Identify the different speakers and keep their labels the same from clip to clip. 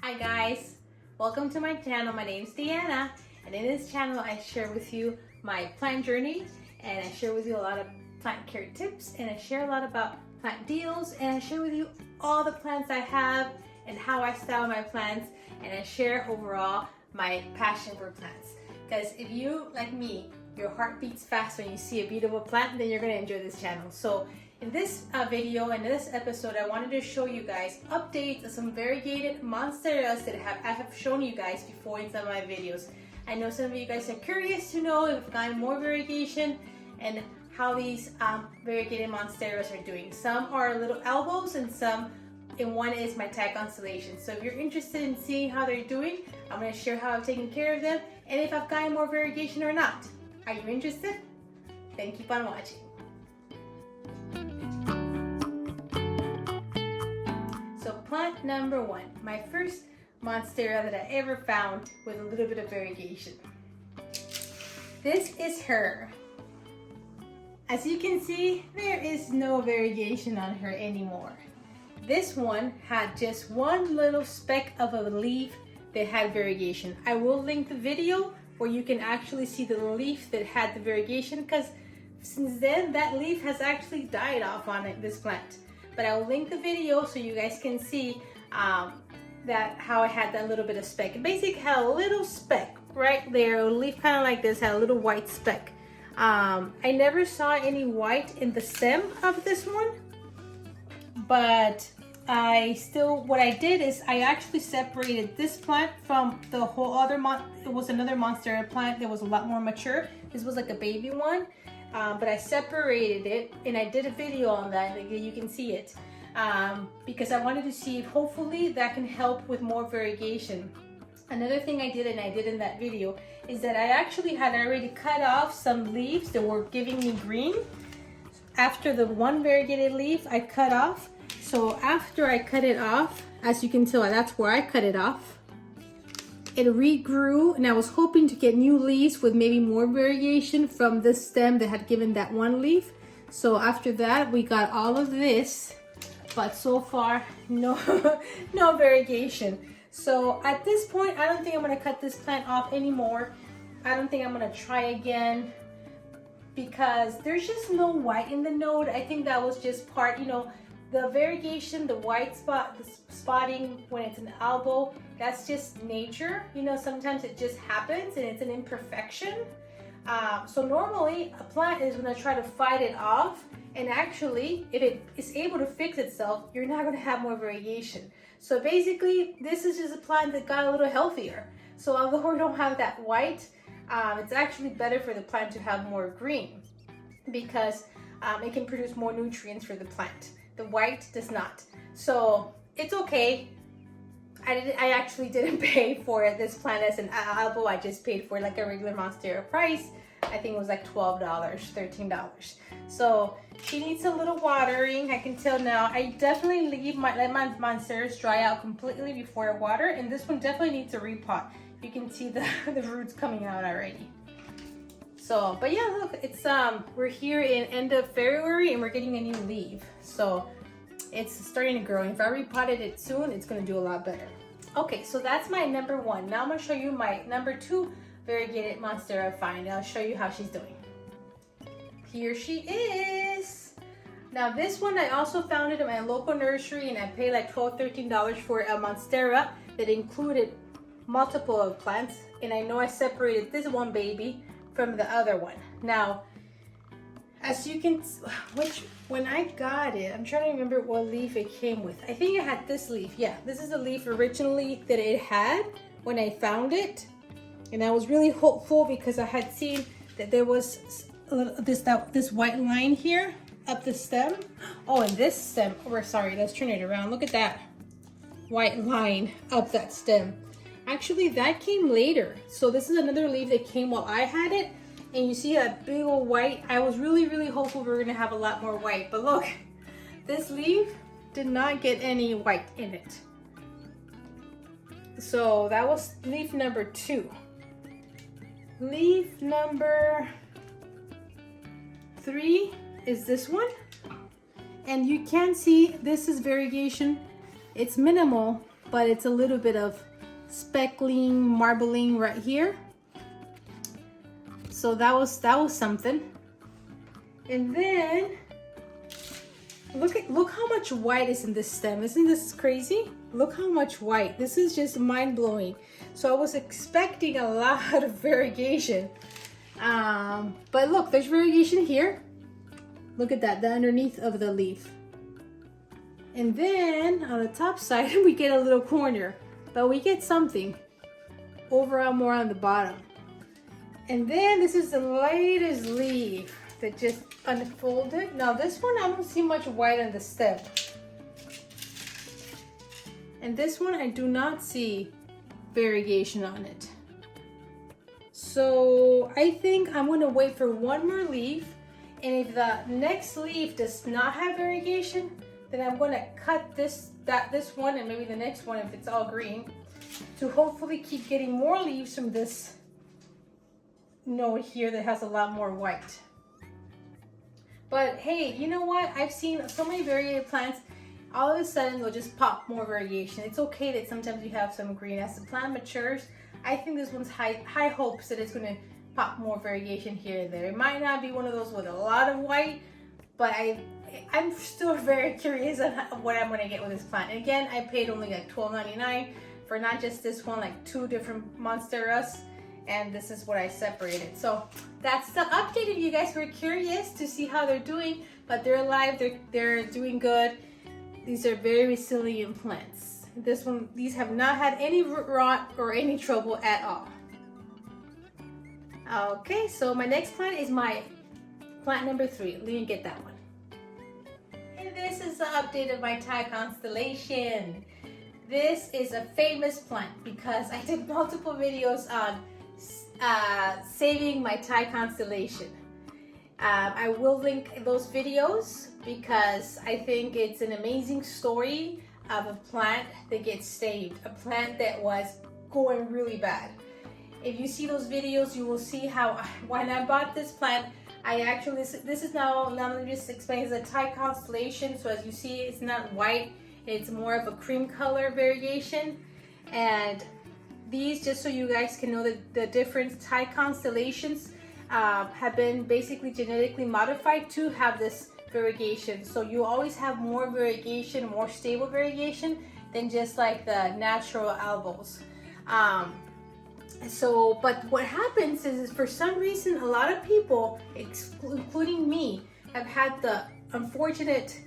Speaker 1: Hi guys, welcome to my channel. My name is Deanna, and in this channel I share with you my plant journey, and I share with you a lot of plant care tips, and I share a lot about plant deals, and I share with you all the plants I have and how I style my plants, and I share overall my passion for plants. Because if you, like me, your heart beats fast when you see a beautiful plant, then you're going to enjoy this channel. So in this video and this episode, I wanted to show you guys updates of some variegated monsteras that I have shown you guys before in some of my videos. I know some of you guys are curious to know if I've gotten more variegation and how these variegated monsteras are doing. Some are little albos and one is my Constellation. So if you're interested in seeing how they're doing, I'm going to share how I've taken care of them and if I've gotten more variegation or not. Are you interested? Then keep on watching. So plant number one, my first monstera that I ever found with a little bit of variegation. This is her. As you can see, there is no variegation on her anymore. This one had just one little speck of a leaf that had variegation. I will link the video where you can actually see the leaf that had the variegation, because since then that leaf has actually died off on this plant. But I will link the video so you guys can see that how I had that little bit of speck. It basically had a little speck right there, a leaf kind of like this, had a little white speck. I never saw any white in the stem of this one, but what I did is I actually separated this plant from the whole other it was another monstera plant that was a lot more mature. This was like a baby one. But I separated it and I did a video on that, like you can see it, because I wanted to see if hopefully that can help with more variegation. Another thing I did, and I did in that video, is that I actually had already cut off some leaves that were giving me green. After the one variegated leaf I cut off, so after I cut it off, as you can tell, that's where I cut it off. It regrew, and I was hoping to get new leaves with maybe more variegation from this stem that had given that one leaf. So after that, we got all of this, but so far, no, no variegation. So at this point, I don't think I'm gonna cut this plant off anymore. I don't think I'm gonna try again because there's just no white in the node. I think that was just part, the variegation, the white spot, the spotting when it's an albo, that's just nature. Sometimes it just happens and it's an imperfection. So normally a plant is gonna try to fight it off, and actually if it is able to fix itself, you're not gonna have more variegation. So basically this is just a plant that got a little healthier. So although we don't have that white, it's actually better for the plant to have more green because it can produce more nutrients for the plant. The white does not. So it's okay. I actually didn't pay for this plant as an albo. I just paid for like a regular monstera price. I think it was like $12, $13. So she needs a little watering. I can tell now. I definitely let my monsteras dry out completely before I water, and this one definitely needs a repot. You can see the roots coming out already. So, but yeah, look, it's we're here in end of February and we're getting a new leaf. So it's starting to grow. And if I repotted it soon, it's gonna do a lot better. Okay, so that's my number one. Now I'm gonna show you my number two variegated monstera I find. I'll show you how she's doing. Here she is. Now this one I also found it in my local nursery, and I paid like $12, $13 for a monstera that included multiple of plants. And I know I separated this one baby from the other one. Now, as you can, when I got it, I'm trying to remember what leaf it came with. I think it had this leaf. Yeah, this is the leaf originally that it had when I found it. And I was really hopeful because I had seen that there was this white line here up the stem. Oh, and this stem, sorry, let's turn it around. Look at that white line up that stem. Actually, that came later. So this is another leaf that came while I had it. And you see that big old white. I was really, really hopeful we were gonna have a lot more white. But look, this leaf did not get any white in it. So that was leaf number 2. Leaf number 3 is this one. And you can see this is variegation. It's minimal, but it's a little bit of speckling, marbling right here. So that was something. And then look how much white is in this stem. Isn't this crazy? Look how much white. This is just mind-blowing. So I was expecting a lot of variegation. But look, there's variegation here. Look at that, the underneath of the leaf. And then on the top side, we get a little corner, but we get something overall more on the bottom. And then this is the latest leaf that just unfolded. Now this one, I don't see much white on the stem. And this one, I do not see variegation on it. So I think I'm gonna wait for one more leaf. And if the next leaf does not have variegation, then I'm gonna cut this one and maybe the next one if it's all green, to hopefully keep getting more leaves from this node here that has a lot more white. But hey, you know what? I've seen so many variegated plants, all of a sudden they'll just pop more variegation. It's okay that sometimes you have some green. As the plant matures, I think this one's high hopes that it's gonna pop more variegation here and there. It might not be one of those with a lot of white, but I'm still very curious on what I'm gonna get with this plant. And again, I paid only like $12.99 for not just this one, like 2 different monsteras, and this is what I separated. So that's the update. If you guys were curious to see how they're doing, but they're alive, they're doing good. These are very resilient plants. These have not had any root rot or any trouble at all. Okay, so my next plant is my plant number 3. Let me get that one. And this is the update of my Thai Constellation. This is a famous plant because I did multiple videos on saving my Thai Constellation. I will link those videos because I think it's an amazing story of a plant that gets saved, a plant that was going really bad. If you see those videos, you will see how when I bought this plant, I actually, this is now let me just explain, it's a Thai Constellation. So as you see, it's not white, it's more of a cream color variegation. And these, just so you guys can know the difference, Thai Constellations have been basically genetically modified to have this variegation. So you always have more variegation, more stable variegation than just like the natural albos. But what happens is for some reason, a lot of people, including me, have had the unfortunate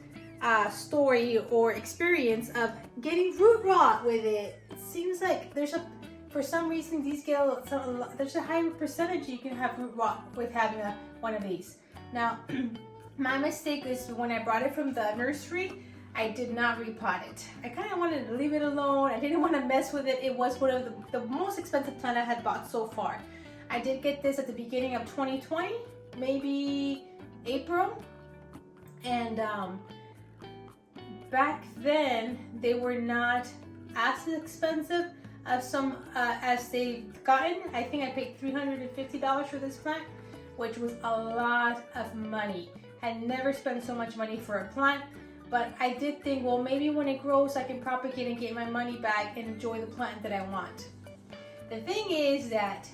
Speaker 1: story or experience of getting root rot with it. It seems like for some reason, these get there's a higher percentage you can have root rot with having one of these. Now, my mistake is when I brought it from the nursery, I did not repot it. I kind of wanted to leave it alone. I didn't want to mess with it. It was one of the most expensive plant I had bought so far. I did get this at the beginning of 2020, maybe April. And back then, they were not as expensive as they've gotten. I think I paid $350 for this plant, which was a lot of money. Had never spent so much money for a plant. But I did think, well, maybe when it grows, I can propagate and get my money back and enjoy the plant that I want. The thing is that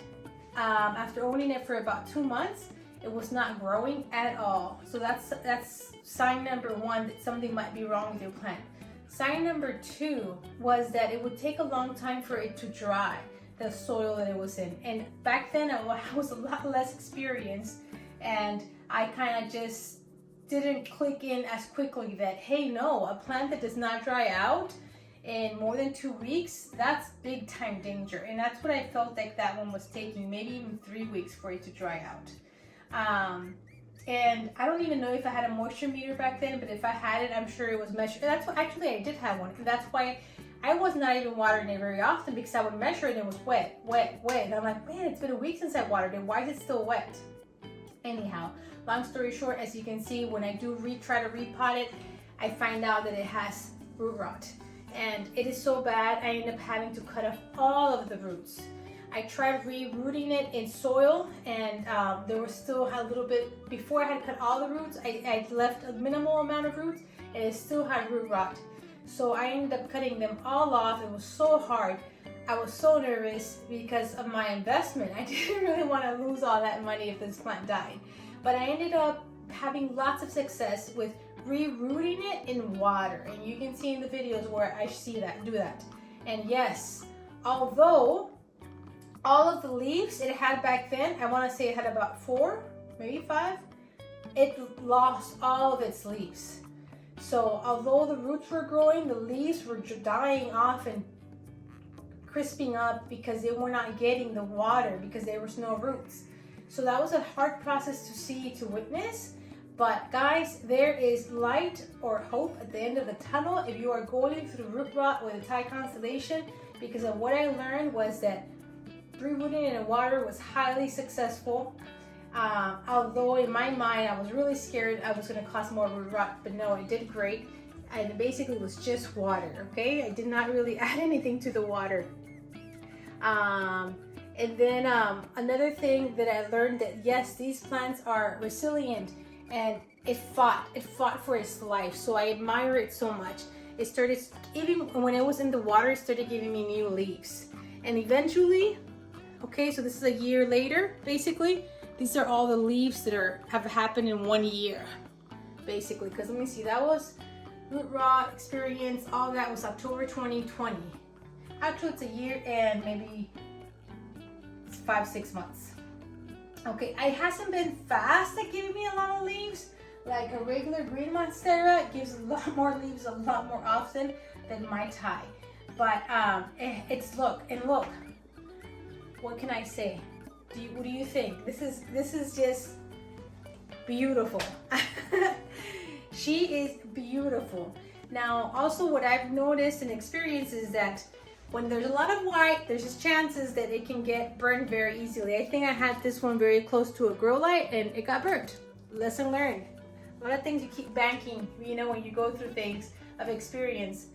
Speaker 1: after owning it for about 2 months, it was not growing at all. So that's sign number 1 that something might be wrong with your plant. Sign number 2 was that it would take a long time for it to dry, the soil that it was in. And back then, I was a lot less experienced, and I kind of just didn't click in as quickly that, hey, no, a plant that does not dry out in more than 2 weeks, that's big time danger. And that's what I felt like that one was taking, maybe even 3 weeks for it to dry out. And I don't even know if I had a moisture meter back then, but if I had it, I'm sure it was measured. That's what, actually, I did have one. And that's why I was not even watering it very often, because I would measure it and it was wet. And I'm like, man, it's been a week since I watered it. Why is it still wet? Anyhow, long story short, as you can see, when I do try to repot it, I find out that it has root rot. And it is so bad, I end up having to cut off all of the roots. I tried re-rooting it in soil, and there was still a little bit, before I had cut all the roots, I left a minimal amount of roots, and it still had root rot. So I ended up cutting them all off. It was so hard. I was so nervous because of my investment. I didn't really want to lose all that money if this plant died. But I ended up having lots of success with rerooting it in water. And you can see in the videos where I do that. And yes, although all of the leaves it had back then, I want to say it had about 4, maybe 5, it lost all of its leaves. So although the roots were growing, the leaves were dying off and crisping up because they were not getting the water because there was no roots. So that was a hard process to see, to witness. But guys, there is light or hope at the end of the tunnel if you are going through root rot with a Thai Constellation, because of what I learned was that rooting it in water was highly successful. Although in my mind I was really scared I was going to cause more root rot, but no, it did great. And it basically was just water, okay? I did not really add anything to the water. And then another thing that I learned, that yes, these plants are resilient, and it fought for its life. So I admire it so much. It started, even when it was in the water, it started giving me new leaves. And eventually, okay, so this is a year later, basically. These are all the leaves that have happened in 1 year, basically. Because let me see, that was root rot experience, all that was October 2020. Actually, it's a year and maybe 5-6 months. Okay, it hasn't been fast at giving me a lot of leaves. Like a regular green monstera gives a lot more leaves a lot more often than my Thai. But it's look. What can I say? What do you think? This is just beautiful. She is beautiful. Now, also what I've noticed and experienced is that when there's a lot of white, there's just chances that it can get burned very easily. I think I had this one very close to a grow light and it got burnt. Lesson learned. A lot of things you keep banking, you know, when you go through things of experience.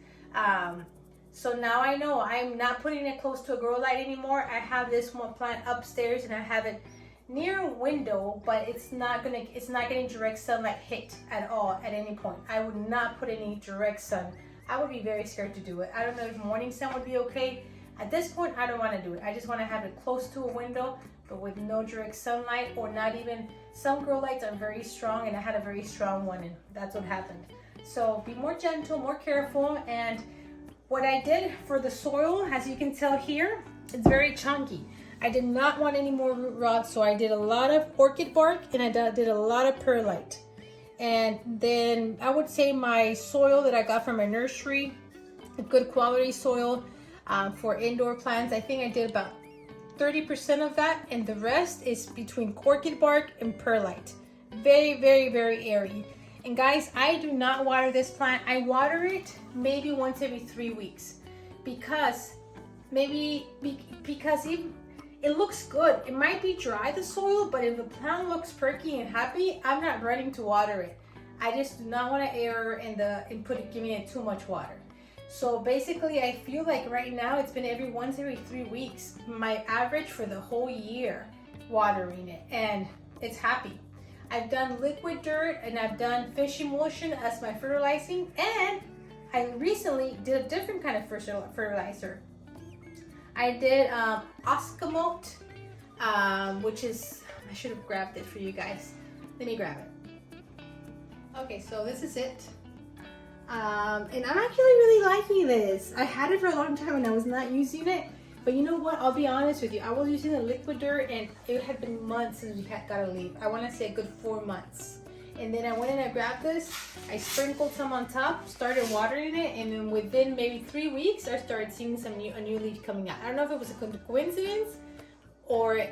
Speaker 1: So now I know I'm not putting it close to a grow light anymore. I have this one plant upstairs and I have it near a window, but it's not getting direct sunlight hit at all at any point. I would not put any direct sun. I would be very scared to do it. I don't know if morning sun would be okay. At this point, I don't want to do it. I just want to have it close to a window, but with no direct sunlight, or not even, some grow lights are very strong and I had a very strong one and that's what happened. So be more gentle, more careful. And what I did for the soil, as you can tell here, it's very chunky. I did not want any more root rot, so I did a lot of orchid bark and I did a lot of perlite. And then I would say my soil that I got from my nursery, a good quality soil for indoor plants, I think I did about 30% of that, and the rest is between orchid bark and perlite. Very, very, very airy. And guys, I do not water this plant. I water it maybe once every 3 weeks because even it looks good. It might be dry, the soil, but if the plant looks perky and happy, I'm not running to water it. I just do not want to err in giving it too much water. So basically, I feel like right now it's been once every 3 weeks, my average for the whole year watering it, and it's happy. I've done liquid dirt and I've done fish emulsion as my fertilizing, and I recently did a different kind of fertilizer. I did Oscamote, which is, I should have grabbed it for you guys. Let me grab it. Okay, so this is it. And I'm actually really liking this. I had it for a long time and I was not using it. But you know what? I'll be honest with you. I was using the liquid dirt and it had been months since we got a leaf. I want to say a good 4 months. And then I went and I grabbed this. I sprinkled some on top, started watering it, and then within maybe 3 weeks, I started seeing a new leaf coming out. I don't know if it was a coincidence or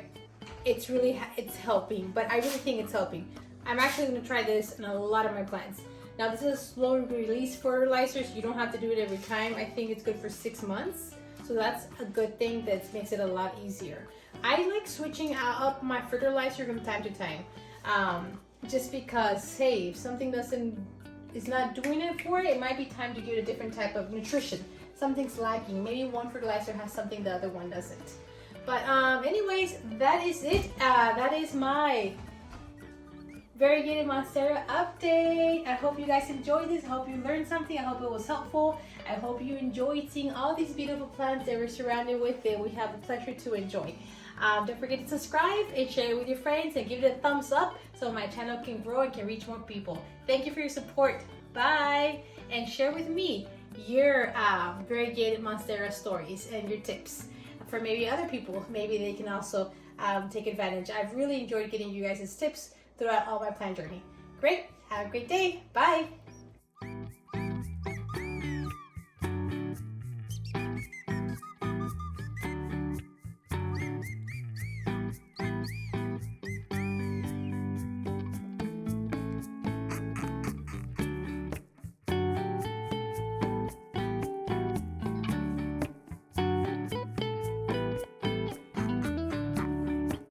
Speaker 1: it's helping, but I really think it's helping. I'm actually going to try this in a lot of my plants. Now this is a slow release fertilizer, so you don't have to do it every time. I think it's good for 6 months. So that's a good thing that makes it a lot easier. I like switching up my fertilizer from time to time. Just because, hey, if something is not doing it for it, it might be time to give it a different type of nutrition. Something's lacking. Maybe one fertilizer has something the other one doesn't. But anyways, that is it. That is my variegated monstera update. I hope you guys enjoyed this. I hope you learned something. I hope it was helpful. I hope you enjoyed seeing all these beautiful plants that we're surrounded with that we have the pleasure to enjoy. Don't forget to subscribe and share it with your friends and give it a thumbs up so my channel can grow and can reach more people. Thank you for your support. Bye. And share with me your variegated monstera stories and your tips for maybe other people. Maybe they can also take advantage. I've really enjoyed getting you guys' tips throughout all my plant journey. Great. Have a great day. Bye.